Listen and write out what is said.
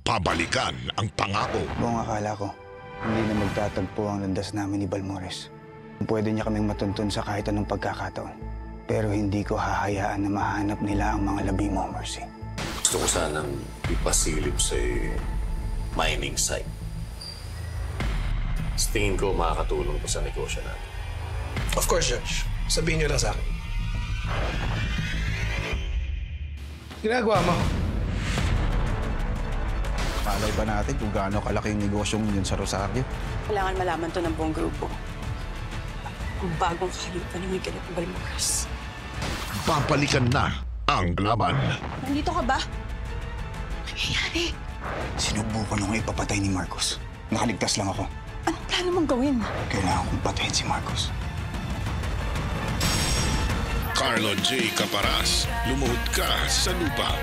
Pabalikan ang pangako. Buong akala ko, hindi na magtatagpo ang landas namin ni Balmores. Pwede niya kaming matuntun sa kahit anong pagkakataon. Pero hindi ko hahayaan na mahanap nila ang mga labi mo, Mercy. Gusto ko sanang ipasilip sa mining site. Sa tingin ko, makakatulong ko sa negosyo natin. Of course, Judge. Sabihin niyo lang sa akin. Ginagawa mo? Malay ba natin kung gaano kalaki yung negosyong yun sa Rosario? Kailangan malaman to ng buong grupo. Ang bagong kahalipan ng Miguel at Balmores. Babalikan na ang laban. Nandito ka ba? Nangyayari? Sinubukan nung ipapatay ni Marcos. Nakaligtas lang ako. Anong plano mong gawin? Kailangan kong patayin si Marcos. Carlo J. Caparas, lumuhod ka sa lupa.